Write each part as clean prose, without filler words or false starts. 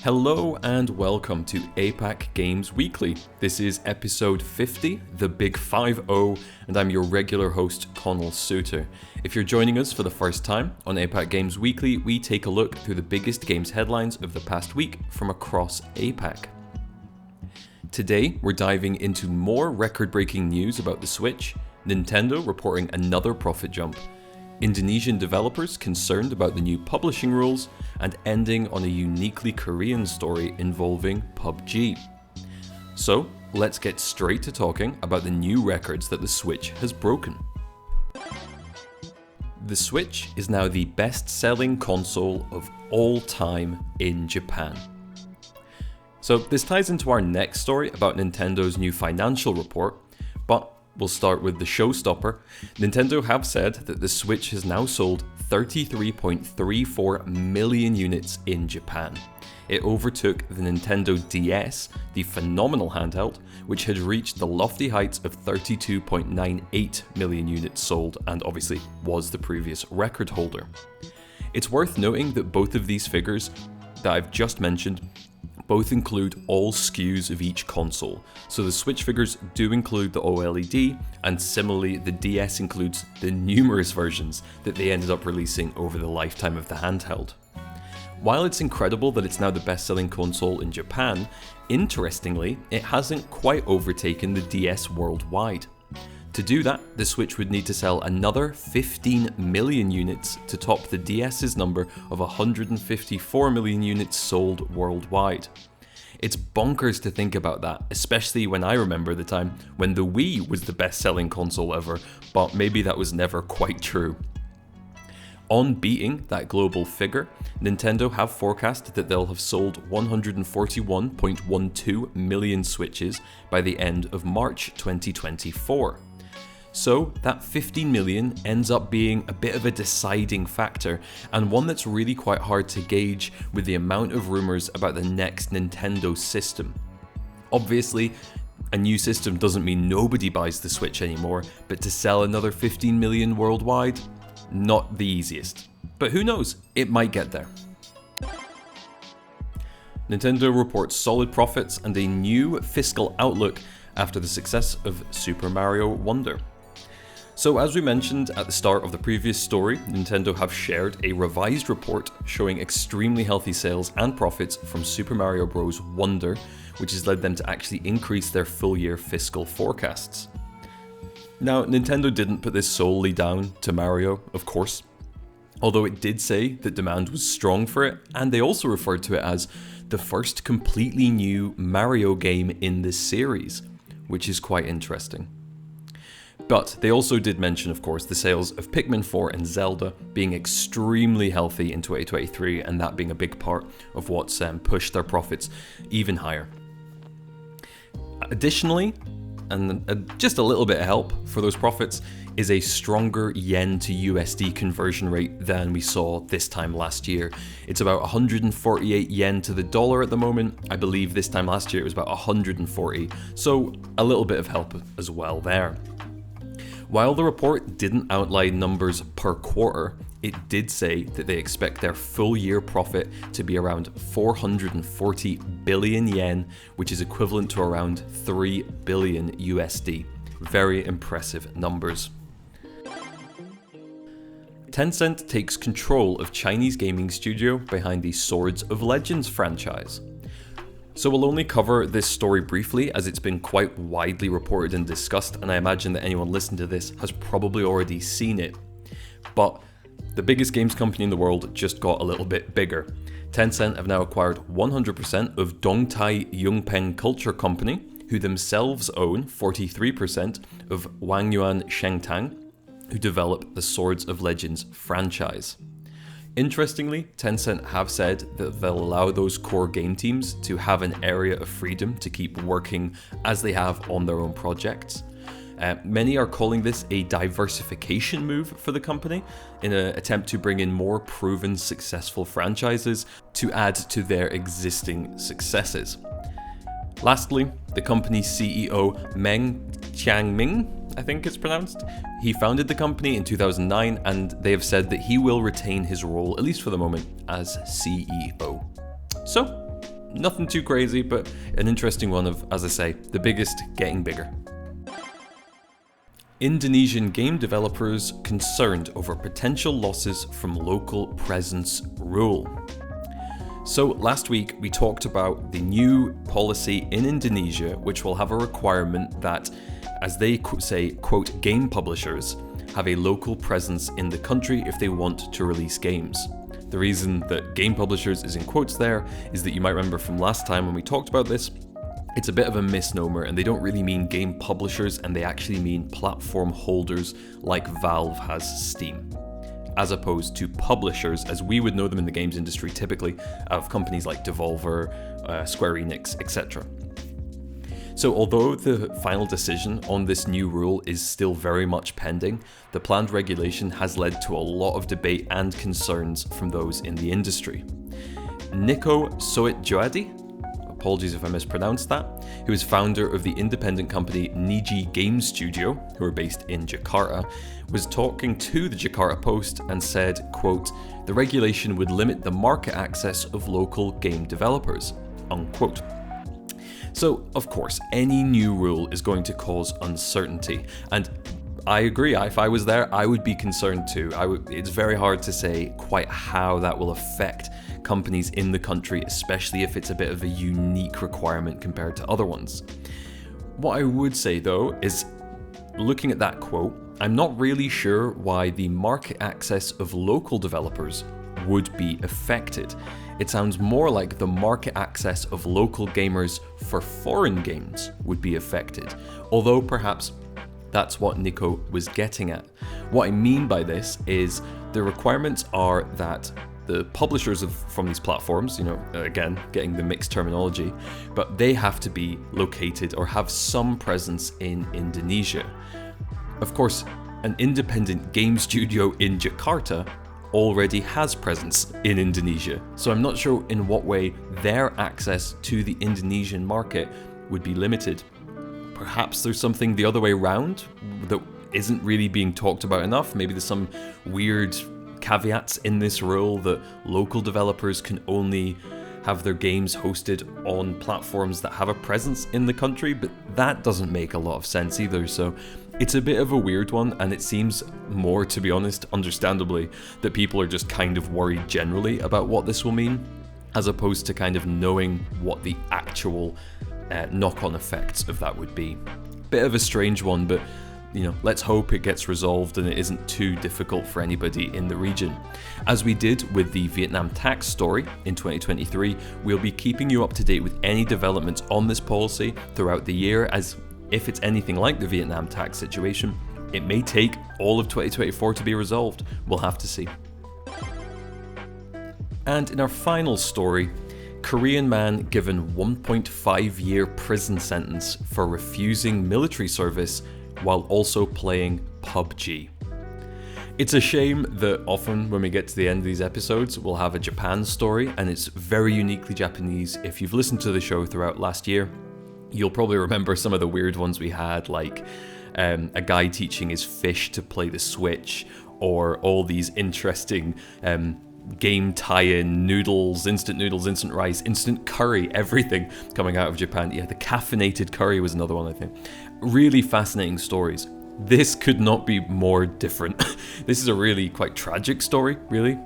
Hello and welcome to APAC Games Weekly. This is episode 50, the Big 5-0, and I'm your regular host, Connell Suter. If you're joining us for the first time on APAC Games Weekly, we take a look through the biggest games headlines of the past week from across APAC. Today, we're diving into more record-breaking news about the Switch, Nintendo reporting another profit jump, Indonesian developers concerned about the new publishing rules, and ending on a uniquely Korean story involving PUBG. So, let's get straight to talking about the new records that the Switch has broken. The Switch is now the best-selling console of all time in Japan. So this ties into our next story about Nintendo's new financial report, but we'll start with the showstopper. Nintendo have said that the Switch has now sold 33.34 million units in Japan. It overtook the Nintendo DS, the phenomenal handheld, which had reached the lofty heights of 32.98 million units sold and obviously was the previous record holder. It's worth noting that both of these figures that I've just mentioned both include all SKUs of each console. So the Switch figures do include the OLED, and similarly the DS includes the numerous versions that they ended up releasing over the lifetime of the handheld. While it's incredible that it's now the best-selling console in Japan, interestingly, it hasn't quite overtaken the DS worldwide. To do that, the Switch would need to sell another 15 million units to top the DS's number of 154 million units sold worldwide. It's bonkers to think about that, especially when I remember the time when the Wii was the best-selling console ever, but maybe that was never quite true. On beating that global figure, Nintendo have forecast that they'll have sold 141.12 million Switches by the end of March 2024. So that 15 million ends up being a bit of a deciding factor, and one that's really quite hard to gauge with the amount of rumours about the next Nintendo system. Obviously, a new system doesn't mean nobody buys the Switch anymore, but to sell another 15 million worldwide, not the easiest. But who knows, it might get there. Nintendo reports solid profits and a new fiscal outlook after the success of Super Mario Wonder. So as we mentioned at the start of the previous story, Nintendo have shared a revised report showing extremely healthy sales and profits from Super Mario Bros. Wonder, which has led them to actually increase their full year fiscal forecasts. Now, Nintendo didn't put this solely down to Mario, of course, although it did say that demand was strong for it, and they also referred to it as the first completely new Mario game in this series, which is quite interesting. But they also did mention, of course, the sales of Pikmin 4 and Zelda being extremely healthy in 2023, and that being a big part of what's pushed their profits even higher. Additionally, and just a little bit of help for those profits, is a stronger yen to USD conversion rate than we saw this time last year. It's about 148 yen to the dollar at the moment. I believe this time last year it was about 140, so a little bit of help as well there. While the report didn't outline numbers per quarter, it did say that they expect their full year profit to be around 440 billion yen, which is equivalent to around 3 billion USD. Very impressive numbers. Tencent takes control of Chinese gaming studio behind the Swords of Legends franchise. So we'll only cover this story briefly, as it's been quite widely reported and discussed, and I imagine that anyone listening to this has probably already seen it. But the biggest games company in the world just got a little bit bigger. Tencent have now acquired 100% of Dongtai Yongpeng Culture Company, who themselves own 43% of Wangyuan Shengtang, who develop the Swords of Legends franchise. Interestingly, Tencent have said that they'll allow those core game teams to have an area of freedom to keep working as they have on their own projects. Many are calling this a diversification move for the company in an attempt to bring in more proven successful franchises to add to their existing successes. Lastly, the company's CEO Meng Qiangming, I think it's pronounced. He founded the company in 2009, and they have said that he will retain his role, at least for the moment, as CEO. So, Nothing too crazy, but an interesting one of, as I say, the biggest getting bigger. Indonesian game developers concerned over potential losses from local presence rule. So last week we talked about the new policy in Indonesia, which will have a requirement that, as they say, quote, game publishers have a local presence in the country if they want to release games. The reason that game publishers is in quotes there is that you might remember from last time when we talked about this, it's a bit of a misnomer and they don't really mean game publishers and they actually mean platform holders like Valve has Steam, as opposed to publishers as we would know them in the games industry typically of companies like Devolver, Square Enix, etc. So although the final decision on this new rule is still very much pending, the planned regulation has led to a lot of debate and concerns from those in the industry. Nico Soetjoadi, apologies if I mispronounced that, who is founder of the independent company Niji Game Studio, who are based in Jakarta, was talking to the Jakarta Post and said, quote, "The regulation would limit the market access of local game developers," unquote. So, of course, any new rule is going to cause uncertainty, and I agree, if I was there, I would be concerned too. It's very hard to say quite how that will affect companies in the country, especially if it's a bit of a unique requirement compared to other ones. What I would say though is, looking at that quote, I'm not really sure why the market access of local developers would be affected. It sounds more like the market access of local gamers for foreign games would be affected, although perhaps that's what Nico was getting at. What I mean by this is the requirements are that the publishers from these platforms, again, getting the mixed terminology, but they have to be located or have some presence in Indonesia. Of course, an independent game studio in Jakarta already has presence in Indonesia, so I'm not sure in what way their access to the Indonesian market would be limited. Perhaps there's something the other way around that isn't really being talked about enough. Maybe there's some weird caveats in this rule that local developers can only have their games hosted on platforms that have a presence in the country, but that doesn't make a lot of sense either. So it's a bit of a weird one, and it seems more, to be honest, understandably, that people are just kind of worried generally about what this will mean, as opposed to kind of knowing what the actual knock-on effects of that would be. Bit of a strange one, but let's hope it gets resolved and it isn't too difficult for anybody in the region. As we did with the Vietnam tax story in 2023, we'll be keeping you up to date with any developments on this policy throughout the year, as if it's anything like the Vietnam tax situation, it may take all of 2024 to be resolved. We'll have to see. And in our final story, Korean man given 1.5-year prison sentence for refusing military service while also playing PUBG. It's a shame that often when we get to the end of these episodes, we'll have a Japan story, and it's very uniquely Japanese. If you've listened to the show throughout last year, you'll probably remember some of the weird ones we had, like a guy teaching his fish to play the Switch, or all these interesting game tie-in noodles, instant rice, instant curry, everything coming out of Japan. Yeah, the caffeinated curry was another one, I think. Really fascinating stories. This could not be more different. This is a really quite tragic story, really.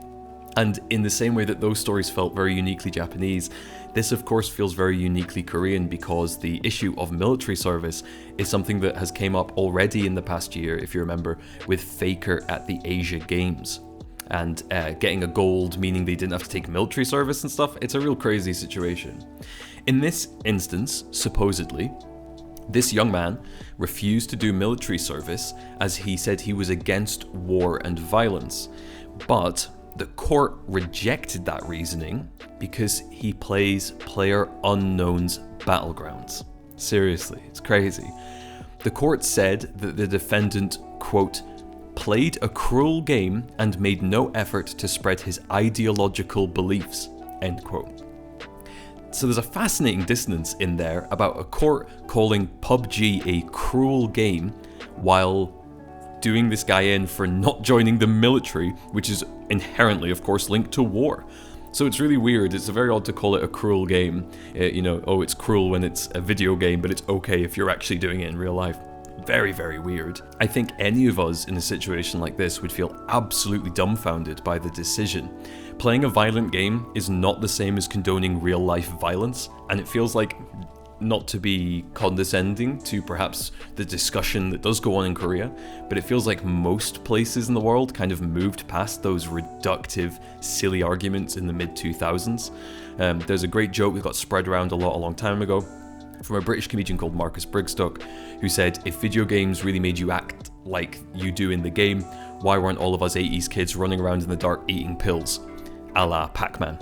And in the same way that those stories felt very uniquely Japanese, this of course feels very uniquely Korean, because the issue of military service is something that has came up already in the past year, if you remember, with Faker at the Asia Games. And getting a gold, meaning they didn't have to take military service and stuff. It's a real crazy situation. In this instance, supposedly, this young man refused to do military service as he said he was against war and violence. But the court rejected that reasoning because he plays PlayerUnknown's Battlegrounds. Seriously, it's crazy. The court said that the defendant, quote, played a cruel game and made no effort to spread his ideological beliefs, end quote. So there's a fascinating dissonance in there about a court calling PUBG a cruel game while doing this guy in for not joining the military, which is inherently, of course, linked to war. So it's really weird. It's very odd to call it a cruel game. You know, oh, it's cruel when it's a video game, but it's okay if you're actually doing it in real life. Very, very weird. I think any of us in a situation like this would feel absolutely dumbfounded by the decision. Playing a violent game is not the same as condoning real-life violence, and it feels like, not to be condescending to perhaps the discussion that does go on in Korea, but it feels like most places in the world kind of moved past those reductive, silly arguments in the mid-2000s. There's a great joke that got spread around a long time ago from a British comedian called Marcus Brigstock, who said, if video games really made you act like you do in the game, why weren't all of us 80s kids running around in the dark eating pills? A la Pac-Man.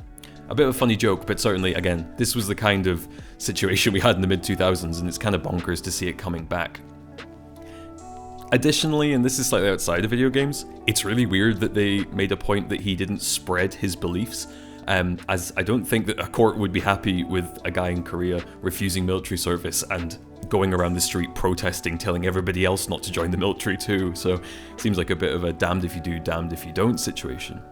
A bit of a funny joke, but certainly, again, this was the kind of situation we had in the mid-2000s, and it's kind of bonkers to see it coming back. Additionally, and this is slightly outside of video games, it's really weird that they made a point that he didn't spread his beliefs, as I don't think that a court would be happy with a guy in Korea refusing military service and going around the street protesting, telling everybody else not to join the military too, so it seems like a bit of a damned if you do, damned if you don't situation.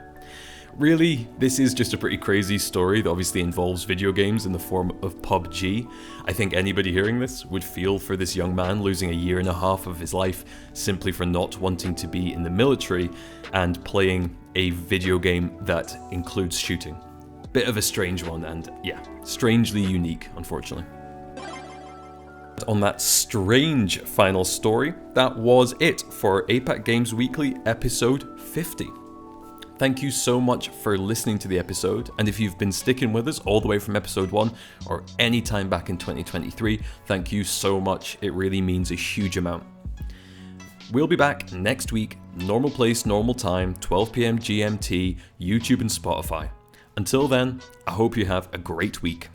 Really, this is just a pretty crazy story that obviously involves video games in the form of PUBG. I think anybody hearing this would feel for this young man losing a year and a half of his life simply for not wanting to be in the military and playing a video game that includes shooting. Bit of a strange one, and yeah, strangely unique, unfortunately. On that strange final story, that was it for APAC Games Weekly episode 50. Thank you so much for listening to the episode, and if you've been sticking with us all the way from episode 1 or any time back in 2023, thank you so much. It really means a huge amount. We'll be back next week, normal place, normal time, 12 PM GMT, YouTube and Spotify. Until then, I hope you have a great week.